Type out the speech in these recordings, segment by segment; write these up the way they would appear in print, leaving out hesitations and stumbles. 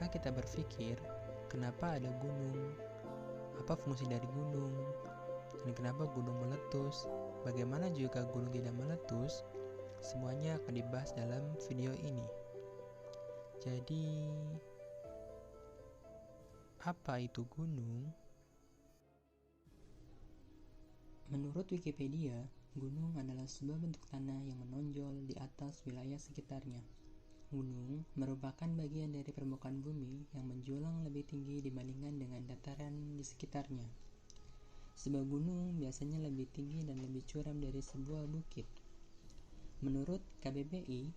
Pernah kita berpikir, kenapa ada gunung? Apa fungsi dari gunung? Dan kenapa gunung meletus? Bagaimana jika gunung tidak meletus? Semuanya akan dibahas dalam video ini. Jadi, apa itu gunung? Menurut Wikipedia, gunung adalah sebuah bentuk tanah yang menonjol di atas wilayah sekitarnya. Gunung merupakan bagian dari permukaan bumi yang menjulang lebih tinggi dibandingkan dengan dataran di sekitarnya. Sebuah gunung biasanya lebih tinggi dan lebih curam dari sebuah bukit. Menurut KBBI,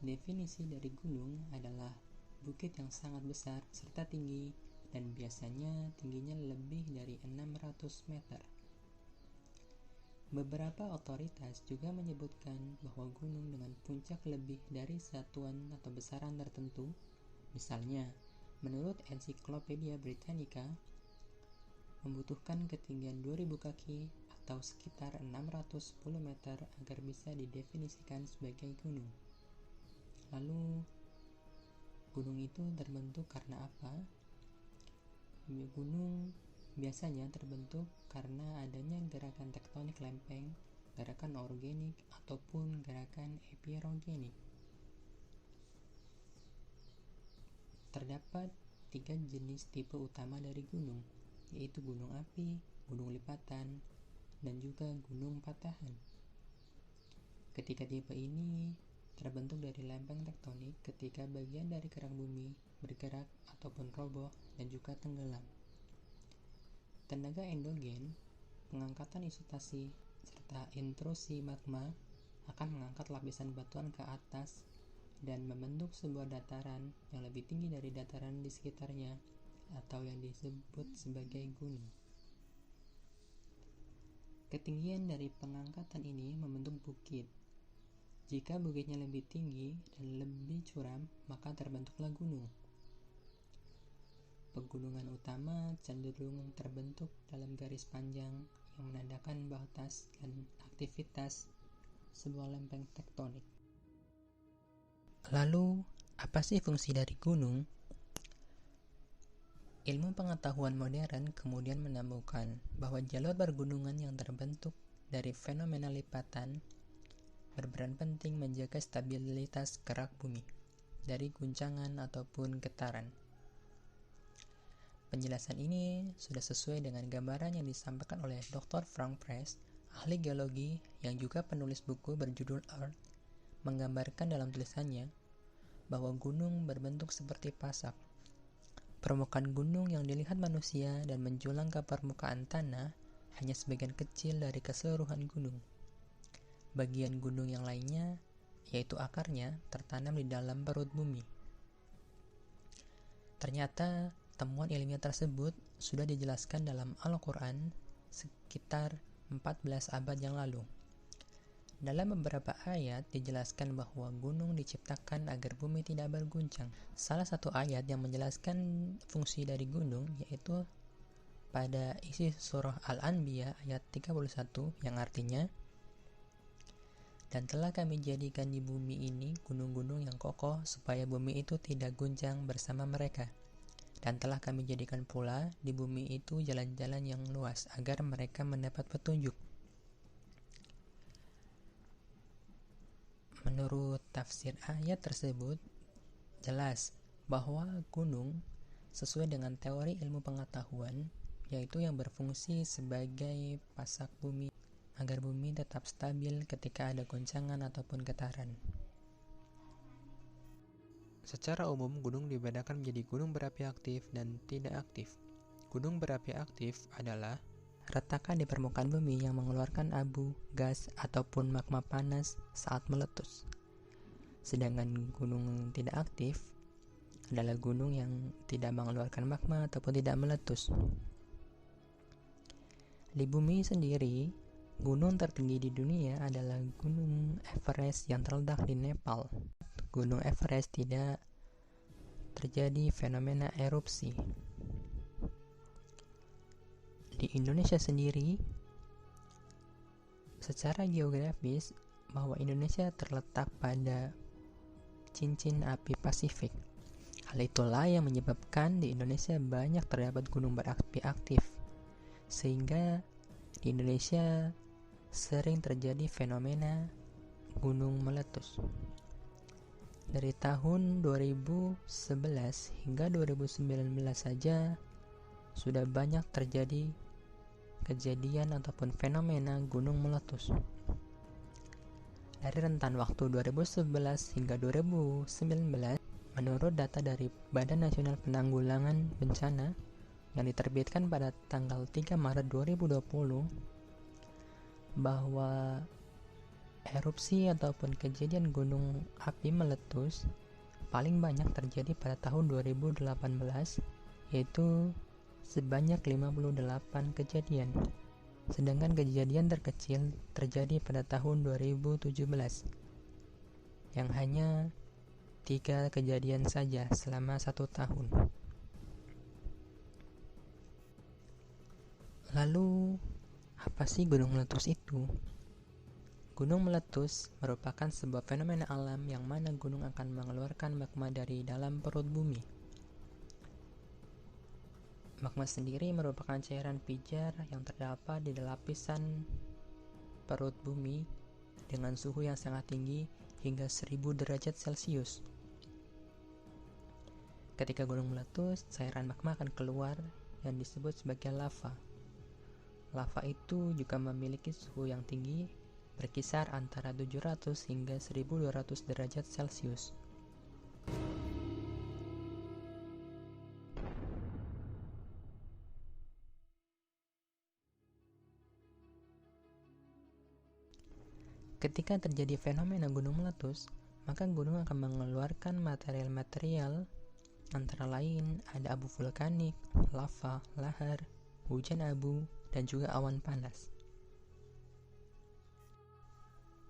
definisi dari gunung adalah bukit yang sangat besar serta tinggi dan biasanya tingginya lebih dari 600 meter. Beberapa otoritas juga menyebutkan bahwa gunung dengan puncak lebih dari satuan atau besaran tertentu, misalnya, menurut Ensiklopedia Britannica, membutuhkan ketinggian 2000 kaki atau sekitar 610 meter agar bisa didefinisikan sebagai gunung. Lalu, gunung itu terbentuk karena apa? Gunung biasanya terbentuk karena adanya gerakan tektonik lempeng, gerakan orogenik, ataupun gerakan epirogenik. Terdapat 3 jenis tipe utama dari gunung, yaitu gunung api, gunung lipatan, dan juga gunung patahan. Ketiga tipe ini terbentuk dari lempeng tektonik ketika bagian dari kerang bumi bergerak ataupun roboh dan juga tenggelam. Tenaga endogen, pengangkatan isotasi, serta intrusi magma akan mengangkat lapisan batuan ke atas dan membentuk sebuah dataran yang lebih tinggi dari dataran di sekitarnya atau yang disebut sebagai gunung. Ketinggian dari pengangkatan ini membentuk bukit. Jika bukitnya lebih tinggi dan lebih curam, maka terbentuklah gunung. Pegunungan utama cenderung terbentuk dalam garis panjang yang menandakan batas dan aktivitas sebuah lempeng tektonik. Lalu, apa sih fungsi dari gunung? Ilmu pengetahuan modern kemudian menemukan bahwa jalur pergunungan yang terbentuk dari fenomena lipatan berperan penting menjaga stabilitas gerak bumi dari guncangan ataupun getaran. Penjelasan ini sudah sesuai dengan gambaran yang disampaikan oleh Dr. Frank Press, ahli geologi yang juga penulis buku berjudul Earth, menggambarkan dalam tulisannya bahwa gunung berbentuk seperti pasak. Permukaan gunung yang dilihat manusia dan menjulang ke permukaan tanah hanya sebagian kecil dari keseluruhan gunung. Bagian gunung yang lainnya, yaitu akarnya, tertanam di dalam perut bumi. Ternyata, temuan ilmiah tersebut sudah dijelaskan dalam Al-Quran sekitar 14 abad yang lalu. Dalam beberapa ayat dijelaskan bahwa gunung diciptakan agar bumi tidak berguncang. Salah satu ayat yang menjelaskan fungsi dari gunung yaitu pada isi surah Al-Anbiya ayat 31 yang artinya, "Dan telah kami jadikan di bumi ini gunung-gunung yang kokoh supaya bumi itu tidak guncang bersama mereka. Dan telah kami jadikan pula di bumi itu jalan-jalan yang luas agar mereka mendapat petunjuk." Menurut tafsir ayat tersebut, jelas bahwa gunung sesuai dengan teori ilmu pengetahuan, yaitu yang berfungsi sebagai pasak bumi agar bumi tetap stabil ketika ada goncangan ataupun getaran. Secara umum, gunung dibedakan menjadi gunung berapi aktif dan tidak aktif. Gunung berapi aktif adalah retakan di permukaan bumi yang mengeluarkan abu, gas, ataupun magma panas saat meletus. Sedangkan gunung tidak aktif adalah gunung yang tidak mengeluarkan magma ataupun tidak meletus. Di bumi sendiri, gunung tertinggi di dunia adalah Gunung Everest yang terletak di Nepal. Gunung Everest tidak terjadi fenomena erupsi. Di Indonesia sendiri, secara geografis, bahwa Indonesia terletak pada cincin api Pasifik Hal itulah yang menyebabkan di Indonesia banyak terdapat gunung berapi aktif, sehingga di Indonesia sering terjadi fenomena gunung meletus. Dari tahun 2011 hingga 2019 saja sudah banyak terjadi kejadian ataupun fenomena gunung meletus. Dari rentan waktu 2011 hingga 2019, menurut data dari Badan Nasional Penanggulangan Bencana yang diterbitkan pada tanggal 3 Maret 2020, bahwa erupsi ataupun kejadian gunung api meletus paling banyak terjadi pada tahun 2018, yaitu sebanyak 58 kejadian. Sedangkan kejadian terkecil terjadi pada tahun 2017, yang hanya 3 kejadian saja selama 1 tahun. Lalu, apa sih gunung meletus itu? Gunung meletus merupakan sebuah fenomena alam yang mana gunung akan mengeluarkan magma dari dalam perut bumi. Magma sendiri merupakan cairan pijar yang terdapat di lapisan perut bumi dengan suhu yang sangat tinggi hingga 1000 derajat Celcius. Ketika gunung meletus, cairan magma akan keluar yang disebut sebagai lava. Lava itu juga memiliki suhu yang tinggi, berkisar antara 700 hingga 1200 derajat Celcius. Ketika terjadi fenomena gunung meletus, maka gunung akan mengeluarkan material-material, antara lain ada abu vulkanik, lava, lahar, hujan abu, dan juga awan panas.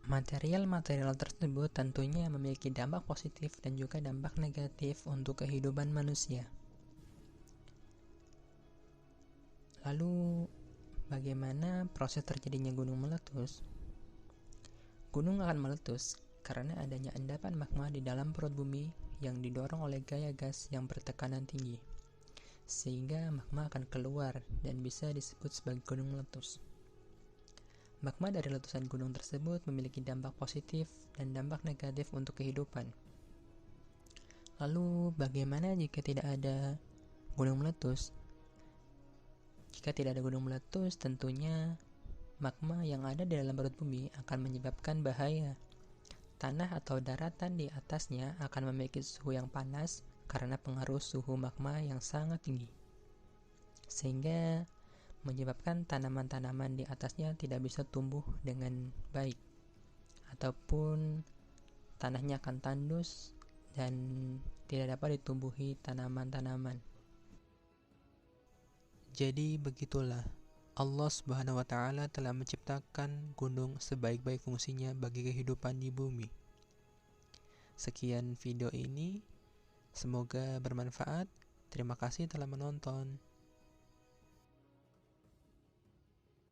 Material-material tersebut tentunya memiliki dampak positif dan juga dampak negatif untuk kehidupan manusia. Lalu, bagaimana proses terjadinya gunung meletus? Gunung akan meletus karena adanya endapan magma di dalam perut bumi yang didorong oleh gaya gas yang bertekanan tinggi, sehingga magma akan keluar dan bisa disebut sebagai gunung meletus. Magma dari letusan gunung tersebut memiliki dampak positif dan dampak negatif untuk kehidupan. Lalu, bagaimana jika tidak ada gunung meletus? Jika tidak ada gunung meletus, tentunya magma yang ada di dalam perut bumi akan menyebabkan bahaya. Tanah atau daratan di atasnya akan memiliki suhu yang panas karena pengaruh suhu magma yang sangat tinggi, sehingga menyebabkan tanaman-tanaman di atasnya tidak bisa tumbuh dengan baik, ataupun tanahnya akan tandus dan tidak dapat ditumbuhi tanaman-tanaman. Jadi begitulah, Allah Subhanahu wa Ta'ala telah menciptakan gunung sebaik-baik fungsinya bagi kehidupan di bumi. Sekian video ini, semoga bermanfaat. Terima kasih telah menonton.